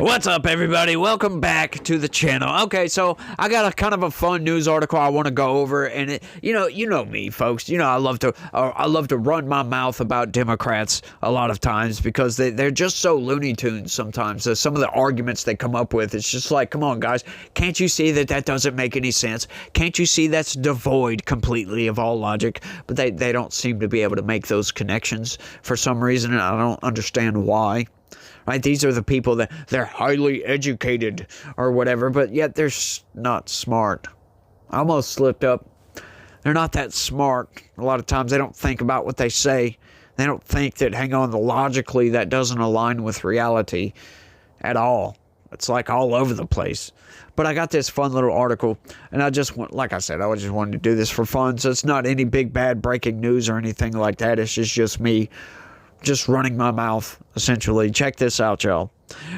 What's up, everybody? Welcome back to the channel. Okay, so I got a kind of a fun news article I want to go over, and you know me, folks. You know I love to run my mouth about Democrats a lot of times because they're just so Looney Tunes sometimes. Some of the arguments they come up with, it's just like, come on, guys, can't you see that doesn't make any sense? Can't you see that's devoid completely of all logic? But they don't seem to be able to make those connections for some reason, and I don't understand why. Right? These are the people that they're highly educated or whatever, but yet they're not smart. I almost slipped up. They're not that smart. A lot of times they don't think about what they say. They don't think that, hang on, logically that doesn't align with reality at all. It's like all over the place. But I got this fun little article, and I just want, like I said, I just wanted to do this for fun. So it's not any big bad breaking news or anything like that. It's just me just running my mouth, essentially. Check this out, y'all.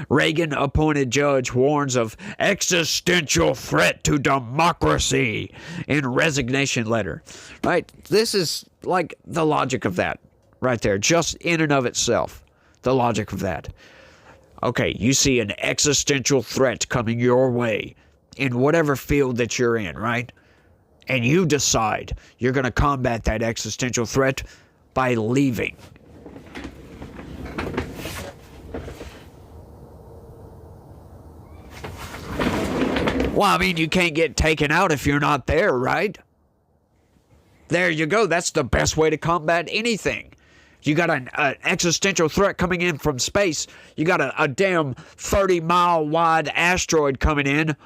Reagan-appointed judge warns of existential threat to democracy in resignation letter. Right? This is like the logic of that right there, just in and of itself. The logic of that. Okay, you see an existential threat coming your way in whatever field that you're in, right? And you decide you're going to combat that existential threat by leaving. Well, I mean, you can't get taken out if you're not there, right? There you go. That's the best way to combat anything. You got an existential threat coming in from space. You got a damn 30-mile wide asteroid coming in.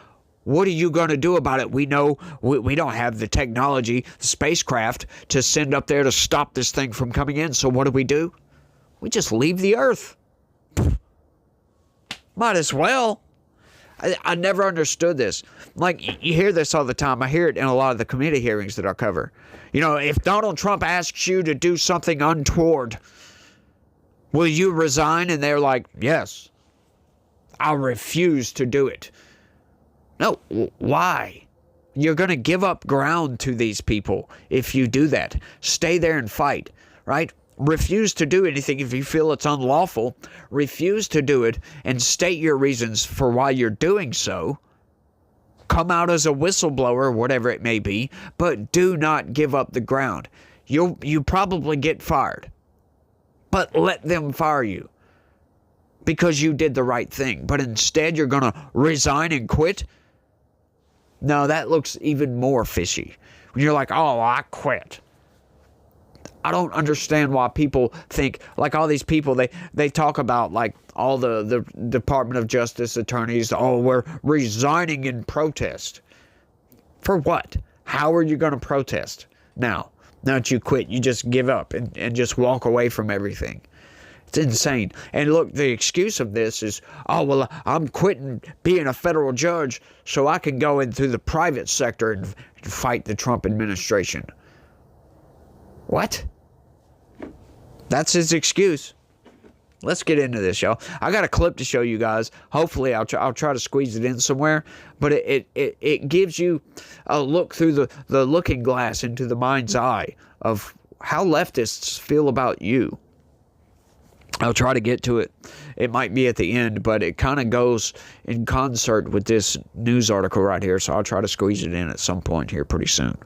What are you going to do about it? We know we don't have the technology, the spacecraft, to send up there to stop this thing from coming in. So what do? We just leave the Earth. Might as well. I never understood this. Like, you hear this all the time. I hear it in a lot of the committee hearings that I cover. You know, if Donald Trump asks you to do something untoward, will you resign? And they're like, yes, I refuse to do it. No, why? You're going to give up ground to these people if you do that. Stay there and fight, right? Refuse to do anything if you feel it's unlawful. Refuse to do it and state your reasons for why you're doing so. Come out as a whistleblower, whatever it may be, but do not give up the ground. You probably get fired, but let them fire you because you did the right thing. But instead, you're going to resign and quit? No, that looks even more fishy. When you're like, oh, I quit. I don't understand why people think, like all these people, they talk about like all the Department of Justice attorneys, oh, we're resigning in protest. For what? How are you going to protest now? Now that you quit, you just give up and just walk away from everything. It's insane. And look, the excuse of this is, oh, well, I'm quitting being a federal judge so I can go into the private sector and fight the Trump administration. What? That's his excuse. Let's get into this, y'all. I got a clip to show you guys. Hopefully, I'll try to squeeze it in somewhere. But it gives you a look through the looking glass into the mind's eye of how leftists feel about you. I'll try to get to it. It might be at the end, but it kind of goes in concert with this news article right here, so I'll try to squeeze it in at some point here pretty soon.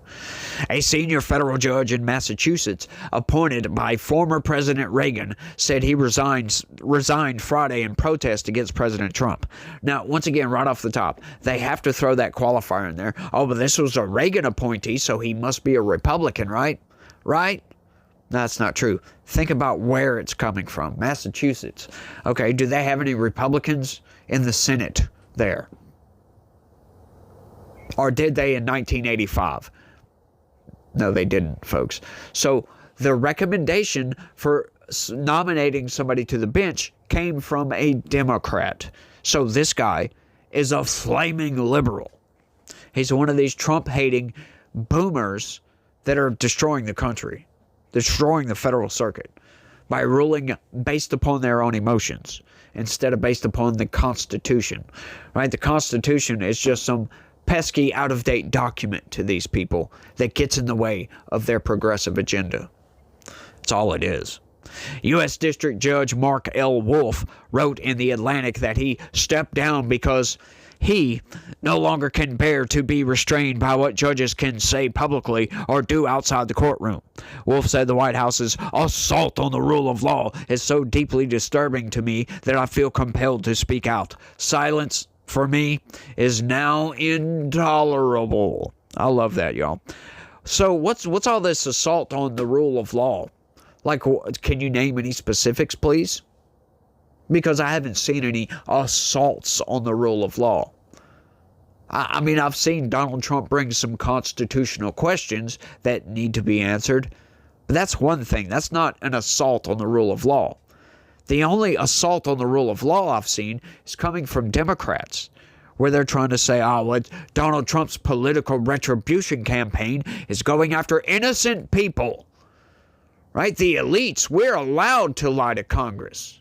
A senior federal judge in Massachusetts, appointed by former President Reagan, said he resigned Friday in protest against President Trump. Now, once again, right off the top, they have to throw that qualifier in there. Oh, but this was a Reagan appointee, so he must be a Republican, right? Right? That's not true. Think about where it's coming from. Massachusetts. Okay, do they have any Republicans in the Senate there? Or did they in 1985? No, they didn't, folks. So the recommendation for nominating somebody to the bench came from a Democrat. So this guy is a flaming liberal. He's one of these Trump-hating boomers that are destroying the country. Destroying the federal circuit by ruling based upon their own emotions instead of based upon the Constitution. Right? The Constitution is just some pesky, out-of-date document to these people that gets in the way of their progressive agenda. That's all it is. U.S. District Judge Mark L. Wolf wrote in The Atlantic that he stepped down because he no longer can bear to be restrained by what judges can say publicly or do outside the courtroom. Wolf said the White House's assault on the rule of law is so deeply disturbing to me that I feel compelled to speak out. Silence, for me, is now intolerable. I love that, y'all. So what's all this assault on the rule of law? Like, can you name any specifics, please? Because I haven't seen any assaults on the rule of law. I mean, I've seen Donald Trump bring some constitutional questions that need to be answered. But that's one thing. That's not an assault on the rule of law. The only assault on the rule of law I've seen is coming from Democrats, where they're trying to say, Donald Trump's political retribution campaign is going after innocent people. Right? The elites, we're allowed to lie to Congress.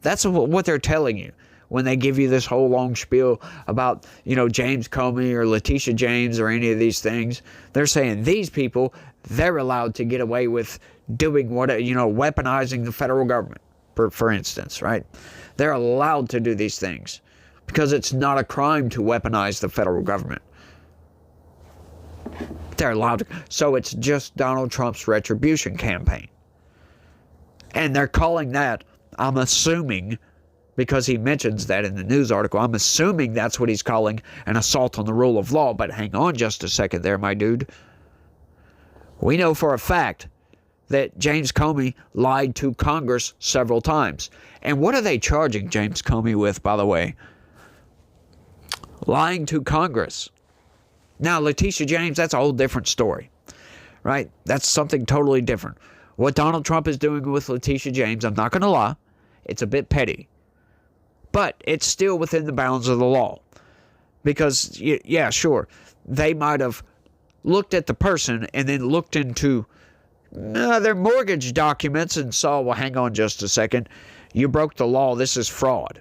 That's what they're telling you when they give you this whole long spiel about, James Comey or Letitia James or any of these things. They're saying these people, they're allowed to get away with doing weaponizing the federal government, for instance, right? They're allowed to do these things because it's not a crime to weaponize the federal government. They're allowed to. So it's just Donald Trump's retribution campaign. And they're calling that, I'm assuming, because he mentions that in the news article, I'm assuming that's what he's calling an assault on the rule of law. But hang on just a second there, my dude. We know for a fact that James Comey lied to Congress several times. And what are they charging James Comey with, by the way? Lying to Congress. Now, Letitia James, that's a whole different story, right? That's something totally different. What Donald Trump is doing with Letitia James, I'm not going to lie, it's a bit petty. But it's still within the bounds of the law. Because, yeah, sure, they might have looked at the person and then looked into their mortgage documents and saw, well, hang on just a second, you broke the law, this is fraud.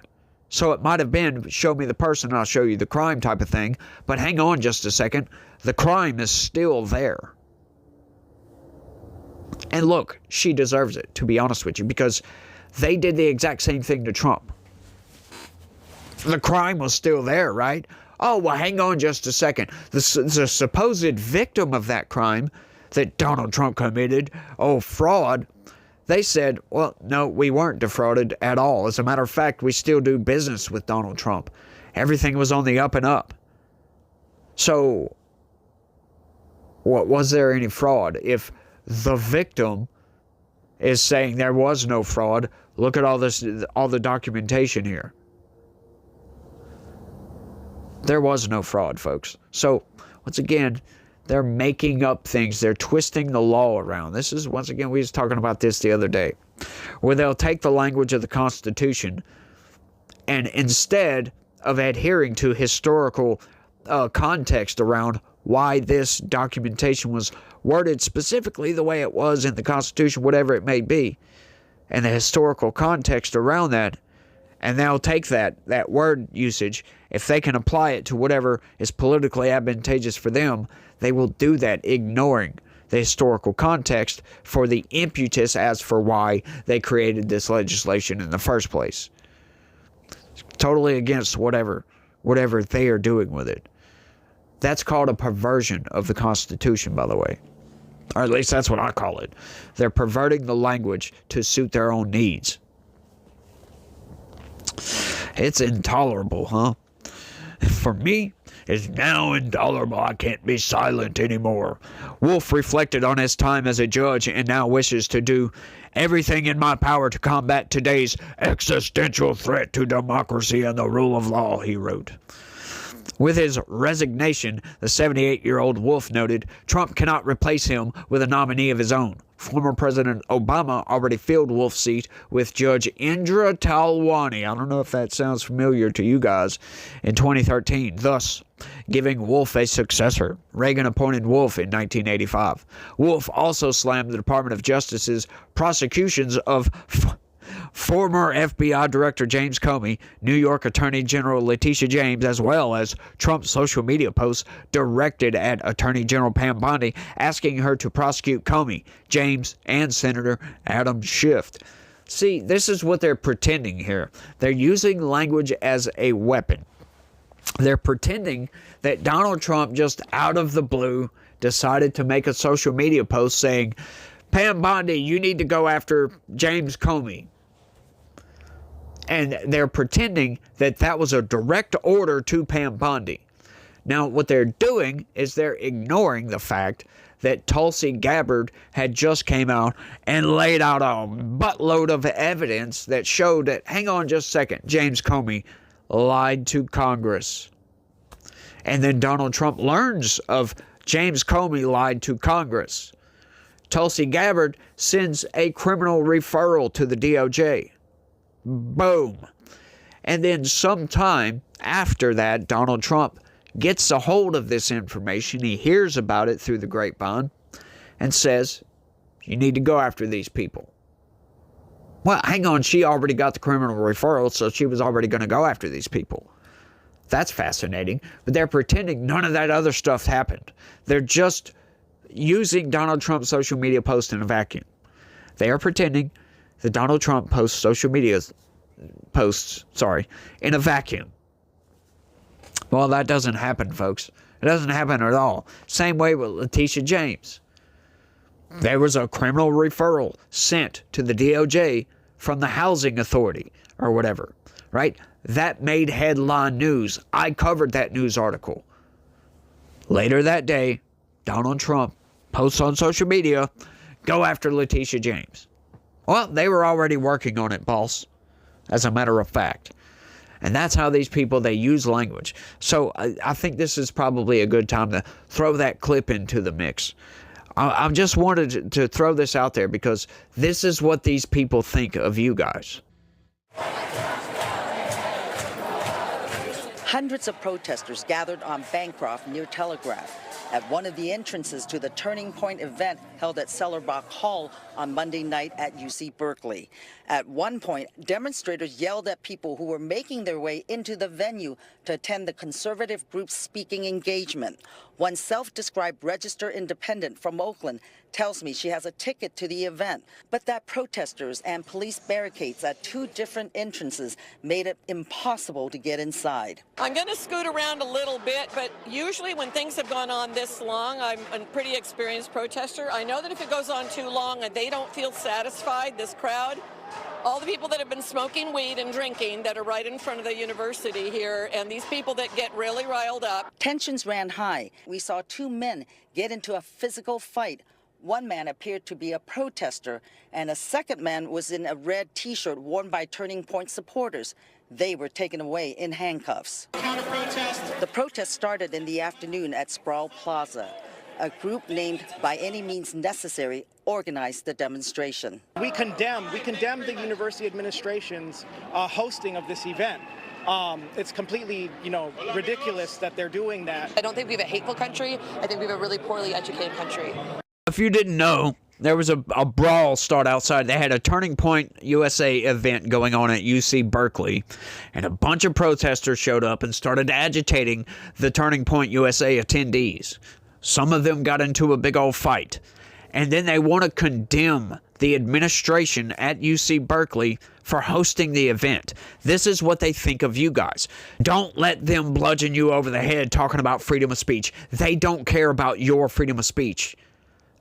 So it might have been, show me the person and I'll show you the crime type of thing. But hang on just a second, the crime is still there. And look, she deserves it, to be honest with you, because they did the exact same thing to Trump. The crime was still there, right? Oh, well, hang on just a second. The supposed victim of that crime that Donald Trump committed, fraud, they said, well, no, we weren't defrauded at all. As a matter of fact, we still do business with Donald Trump. Everything was on the up and up. So, what was there any fraud? If the victim is saying there was no fraud, look at all the documentation here. There was no fraud, folks. So, once again, they're making up things. They're twisting the law around. This is, once again, we was talking about this the other day, where they'll take the language of the Constitution and instead of adhering to historical context around why this documentation was worded specifically the way it was in the Constitution, whatever it may be, and the historical context around that, and they'll take that word usage, if they can apply it to whatever is politically advantageous for them, they will do that, ignoring the historical context for the impetus as for why they created this legislation in the first place. It's totally against whatever they are doing with it. That's called a perversion of the Constitution, by the way. Or at least that's what I call it. They're perverting the language to suit their own needs. It's intolerable, huh? For me, it's now intolerable. I can't be silent anymore. Wolf reflected on his time as a judge and now wishes to do everything in my power to combat today's existential threat to democracy and the rule of law, he wrote. With his resignation, the 78-year-old Wolf noted Trump cannot replace him with a nominee of his own. Former President Obama already filled Wolf's seat with Judge Indra Talwani. I don't know if that sounds familiar to you guys. In 2013, thus giving Wolf a successor. Reagan appointed Wolf in 1985. Wolf also slammed the Department of Justice's prosecutions of former FBI Director James Comey, New York Attorney General Letitia James, as well as Trump's social media posts directed at Attorney General Pam Bondi, asking her to prosecute Comey, James, and Senator Adam Schiff. See, this is what they're pretending here. They're using language as a weapon. They're pretending that Donald Trump just out of the blue decided to make a social media post saying, Pam Bondi, you need to go after James Comey. And they're pretending that that was a direct order to Pam Bondi. Now, what they're doing is they're ignoring the fact that Tulsi Gabbard had just came out and laid out a buttload of evidence that showed that, hang on just a second, James Comey lied to Congress. And then Donald Trump learns of James Comey lied to Congress. Tulsi Gabbard sends a criminal referral to the DOJ. Boom. And then sometime after that, Donald Trump gets a hold of this information. He hears about it through the grapevine and says, you need to go after these people. Well, hang on, she already got the criminal referral, so she was already going to go after these people. That's fascinating. But they're pretending none of that other stuff happened. They're just using Donald Trump's social media post in a vacuum. They are pretending that Donald Trump posts social media posts, in a vacuum. Well, that doesn't happen, folks. It doesn't happen at all. Same way with Letitia James. There was a criminal referral sent to the DOJ from the Housing Authority or whatever, right? That made headline news. I covered that news article. Later that day, Donald Trump posts on social media, go after Letitia James. Well, they were already working on it, boss, as a matter of fact. And that's how these people, they use language. So I think this is probably a good time to throw that clip into the mix. I just wanted to throw this out there because this is what these people think of you guys. Hundreds of protesters gathered on Bancroft near Telegraph at one of the entrances to the Turning Point event held at Sellerbach Hall on Monday night at UC Berkeley. At one point, demonstrators yelled at people who were making their way into the venue to attend the conservative group's speaking engagement. One self-described registered independent from Oakland tells me she has a ticket to the event, but that protesters and police barricades at two different entrances made it impossible to get inside. I'm going to scoot around a little bit, but usually when things have gone on this long, I'm a pretty experienced protester. I know that if it goes on too long and they don't feel satisfied, this crowd, all the people that have been smoking weed and drinking that are right in front of the university here, and these people that get really riled up. Tensions ran high. We saw two men get into a physical fight. One man appeared to be a protester, and a second man was in a red T-shirt worn by Turning Point supporters. They were taken away in handcuffs. The protest started in the afternoon at Sproul Plaza. A group named By Any Means Necessary organized the demonstration. We condemn the university administration's hosting of this event. It's completely, ridiculous that they're doing that. I don't think we have a hateful country. I think we have a really poorly educated country. If you didn't know, there was a brawl start outside. They had a Turning Point USA event going on at UC Berkeley, and a bunch of protesters showed up and started agitating the Turning Point USA attendees. Some of them got into a big old fight. And then they want to condemn the administration at UC Berkeley for hosting the event. This is what they think of you guys. Don't let them bludgeon you over the head talking about freedom of speech. They don't care about your freedom of speech.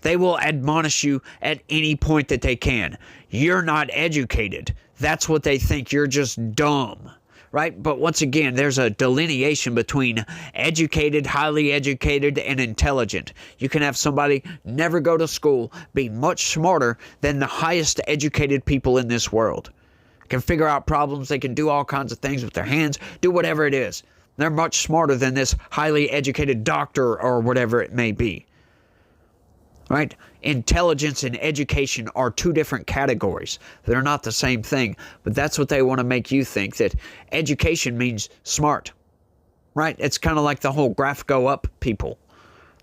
They will admonish you at any point that they can. You're not educated. That's what they think. You're just dumb. Right? But once again, there's a delineation between educated, highly educated, and intelligent. You can have somebody never go to school, be much smarter than the highest educated people in this world. Can figure out problems. They can do all kinds of things with their hands, do whatever it is. They're much smarter than this highly educated doctor or whatever it may be. Right? Intelligence and education are two different categories. They're not the same thing, but that's what they want to make you think, that education means smart. Right? It's kind of like the whole graph go up people.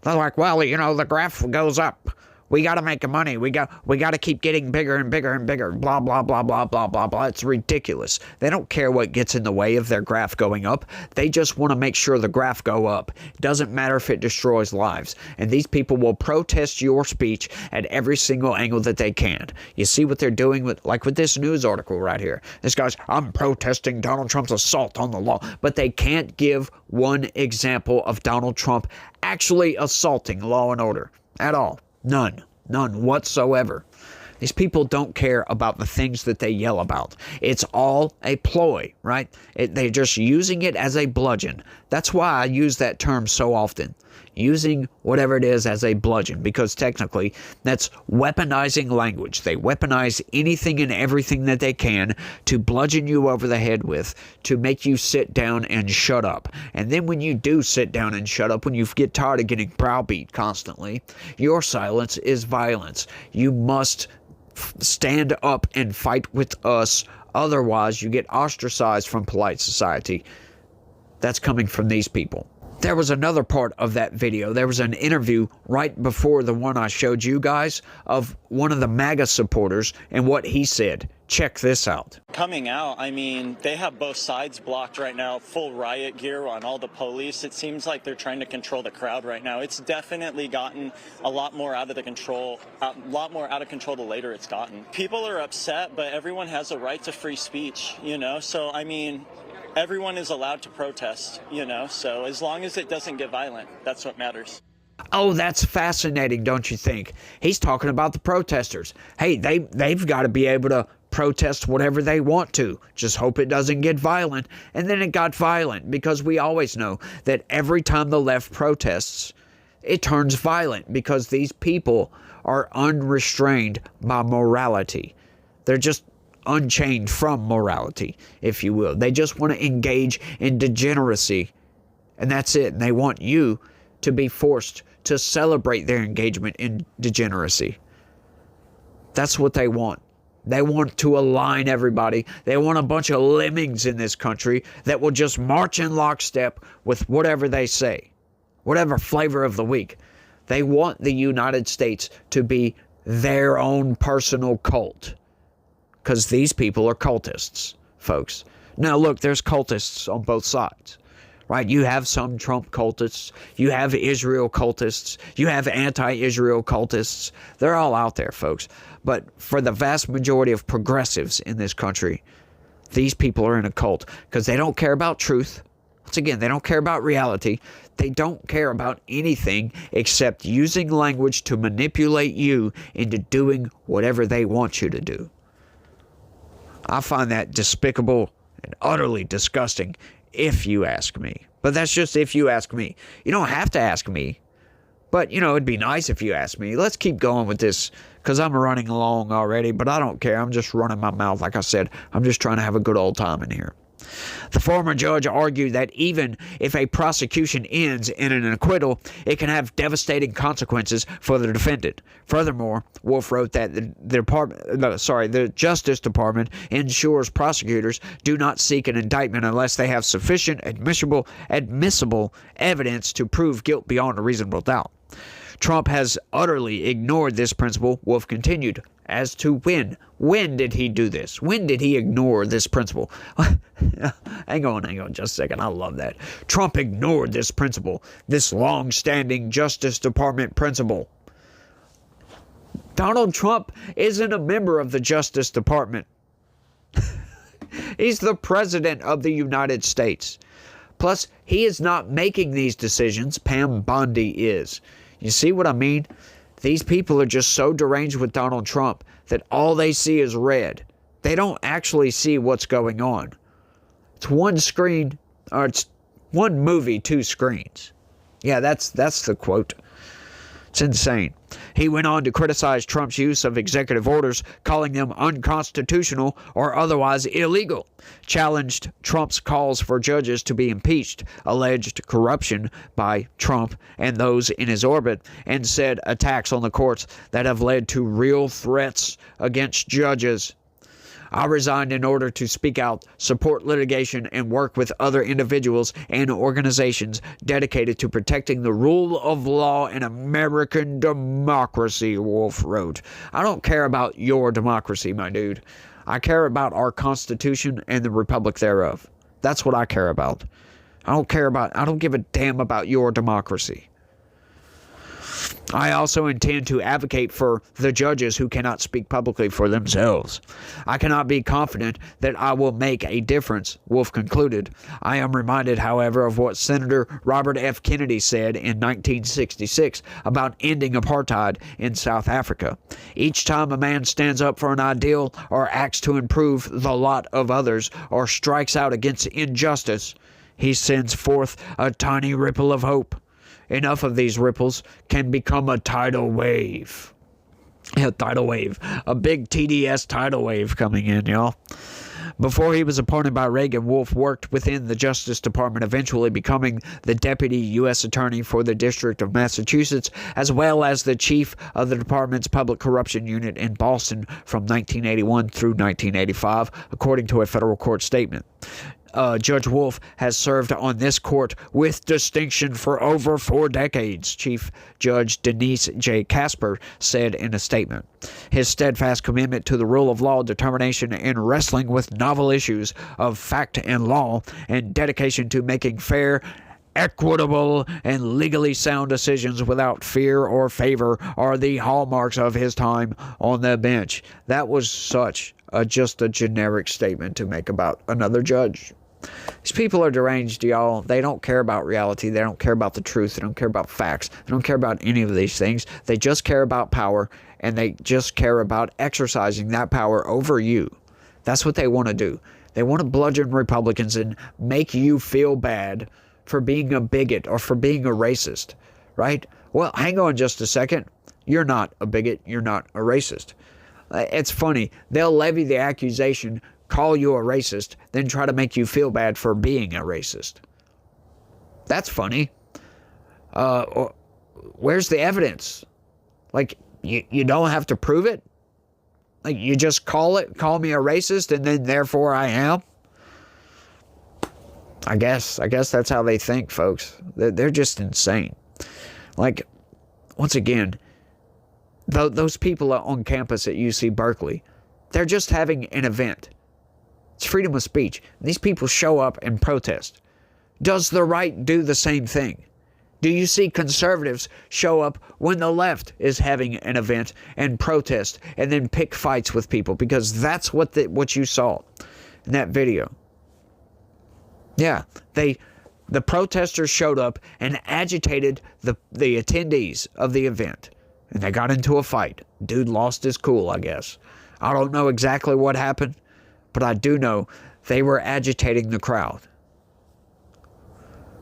They're like, well, the graph goes up. We got to make money. We got to keep getting bigger and bigger and bigger. Blah, blah, blah, blah, blah, blah, blah. It's ridiculous. They don't care what gets in the way of their graph going up. They just want to make sure the graph go up. It doesn't matter if it destroys lives. And these people will protest your speech at every single angle that they can. You see what they're doing with this news article right here. This guy's, I'm protesting Donald Trump's assault on the law. But they can't give one example of Donald Trump actually assaulting law and order at all. None whatsoever. These people don't care about the things that they yell about. It's all a ploy, right? They're just using it as a bludgeon. That's why I use that term so often. Using whatever it is as a bludgeon, because technically that's weaponizing language. They weaponize anything and everything that they can to bludgeon you over the head with, to make you sit down and shut up. And then when you do sit down and shut up, when you get tired of getting browbeat constantly, your silence is violence. You must stand up and fight with us. Otherwise, you get ostracized from polite society. That's coming from these people. There was another part of that video. There was an interview right before the one I showed you guys of one of the MAGA supporters and what he said. Check this out. Coming out, I mean, they have both sides blocked right now, full riot gear on all the police. It seems like they're trying to control the crowd right now. It's definitely gotten a lot more out of control the later it's gotten. People are upset, but everyone has a right to free speech, you know? So, I mean, everyone is allowed to protest, you know? So as long as it doesn't get violent, that's what matters. Oh, that's fascinating, don't you think? He's talking about the protesters. Hey, they've got to be able to protest whatever they want to. Just hope it doesn't get violent. And then it got violent, because we always know that every time the left protests, it turns violent, because these people are unrestrained by morality. They're just unchained from morality, if you will. They just want to engage in degeneracy, and that's it. And they want you to be forced to celebrate their engagement in degeneracy. That's what they want. They want to align everybody. They want a bunch of lemmings in this country that will just march in lockstep with whatever they say, whatever flavor of the week. They want the United States to be their own personal cult. Because these people are cultists, folks. Now, look, there's cultists on both sides, right? You have some Trump cultists. You have Israel cultists. You have anti-Israel cultists. They're all out there, folks. But for the vast majority of progressives in this country, these people are in a cult because they don't care about truth. Once again, they don't care about reality. They don't care about anything except using language to manipulate you into doing whatever they want you to do. I find that despicable and utterly disgusting, if you ask me. But that's just if you ask me. You don't have to ask me. But, you know, it'd be nice if you asked me. Let's keep going with this, because I'm running along already, but I don't care. I'm just running my mouth. Like I said, I'm just trying to have a good old time in here. The former judge argued that even if a prosecution ends in an acquittal, it can have devastating consequences for the defendant. Furthermore, Wolf wrote that the Justice Department ensures prosecutors do not seek an indictment unless they have sufficient admissible evidence to prove guilt beyond a reasonable doubt. Trump has utterly ignored this principle, Wolf continued. As to when. When did he do this? When did he ignore this principle? Hang on just a second. I love that. Trump ignored this principle, this long-standing Justice Department principle. Donald Trump isn't a member of the Justice Department. He's the President of the United States. Plus, he is not making these decisions. Pam Bondi is. You see what I mean? These people are just so deranged with Donald Trump that all they see is red. They don't actually see what's going on. It's one screen, or it's one movie, two screens. Yeah, that's the quote. It's insane. He went on to criticize Trump's use of executive orders, calling them unconstitutional or otherwise illegal, challenged Trump's calls for judges to be impeached, alleged corruption by Trump and those in his orbit, and said attacks on the courts that have led to real threats against judges. I resigned in order to speak out, support litigation, and work with other individuals and organizations dedicated to protecting the rule of law and American democracy, Wolf wrote. I don't care about your democracy, my dude. I care about our Constitution and the republic thereof. That's what I care about. I don't give a damn about your democracy. I also intend to advocate for the judges who cannot speak publicly for themselves. I cannot be confident that I will make a difference, Wolf concluded. I am reminded, however, of what Senator Robert F. Kennedy said in 1966 about ending apartheid in South Africa. Each time a man stands up for an ideal or acts to improve the lot of others or strikes out against injustice, he sends forth a tiny ripple of hope. Enough of these ripples can become a tidal wave. A tidal wave. A big TDS tidal wave coming in, y'all. Before he was appointed by Reagan, Wolf worked within the Justice Department, eventually becoming the Deputy U.S. Attorney for the District of Massachusetts, as well as the Chief of the Department's Public Corruption Unit in Boston from 1981 through 1985, according to a federal court statement. Judge Wolf has served on this court with distinction for over 4 decades, Chief Judge Denise J. Casper said in a statement. His steadfast commitment to the rule of law, determination, and wrestling with novel issues of fact and law, and dedication to making fair, equitable, and legally sound decisions without fear or favor are the hallmarks of his time on the bench. That was such just a generic statement to make about another judge. These people are deranged, y'all. They don't care about reality. They don't care about the truth. They don't care about facts. They don't care about any of these things. They just care about power, and they just care about exercising that power over you. That's what they want to do. They want to bludgeon Republicans and make you feel bad for being a bigot or for being a racist, right? Well, hang on just a second. You're not a bigot. You're not a racist. It's funny. They'll levy the accusation, call you a racist, then try to make you feel bad for being a racist. That's funny. Where's the evidence? Like, you don't have to prove it? Like, you just call me a racist, and then therefore I am? I guess that's how they think, folks. They're just insane. Like, once again, those people on campus at UC Berkeley, they're just having an event. It's freedom of speech. These people show up and protest. Does the right do the same thing? Do you see conservatives show up when the left is having an event and protest and then pick fights with people? Because that's what you saw in that video. Yeah, the protesters showed up and agitated the attendees of the event. And they got into a fight. Dude lost his cool, I guess. I don't know exactly what happened, but I do know they were agitating the crowd.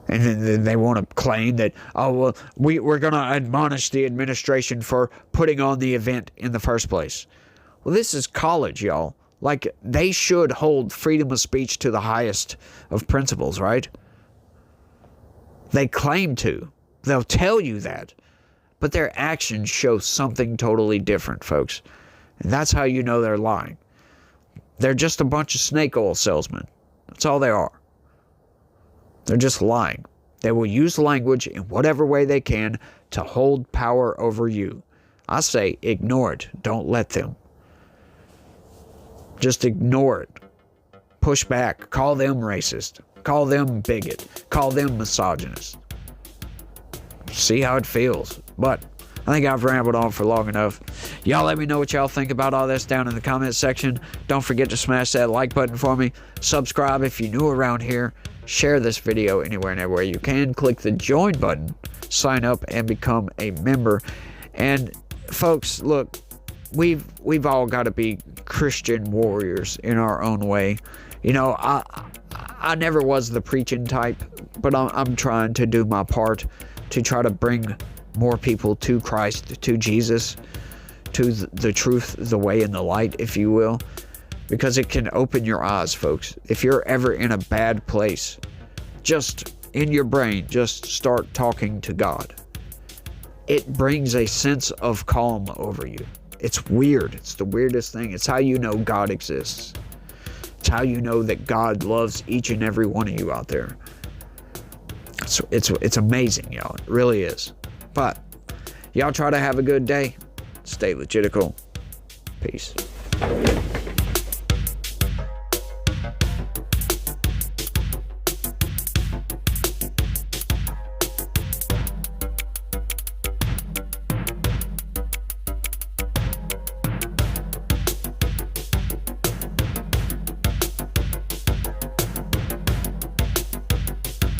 And then they want to claim that, oh, well, we're going to admonish the administration for putting on the event in the first place. Well, this is college, y'all. Like, they should hold freedom of speech to the highest of principles, right? They claim to. They'll tell you that. But their actions show something totally different, folks. And that's how you know they're lying. They're just a bunch of snake oil salesmen. That's all they are. They're just lying. They will use language in whatever way they can to hold power over you. I say ignore it. Don't let them. Just ignore it. Push back. Call them racist. Call them bigot. Call them misogynist. See how it feels. But I think I've rambled on for long enough. Y'all let me know what y'all think about all this down in the comments section. Don't forget to smash that like button for me. Subscribe if you're new around here. Share this video anywhere and everywhere you can. Click the join button. Sign up and become a member. And folks, look, we've all got to be Christian warriors in our own way. You know, I never was the preaching type, but I'm trying to do my part to try to bring more people to Christ, to Jesus, to the truth, the way, and the light, if you will, because it can open your eyes, folks. If you're ever in a bad place, just in your brain, just start talking to God. It brings a sense of calm over you. It's weird. It's the weirdest thing. It's how you know God exists. It's how you know that God loves each and every one of you out there. It's amazing, y'all. It really is. But y'all try to have a good day. Stay legitical. Peace.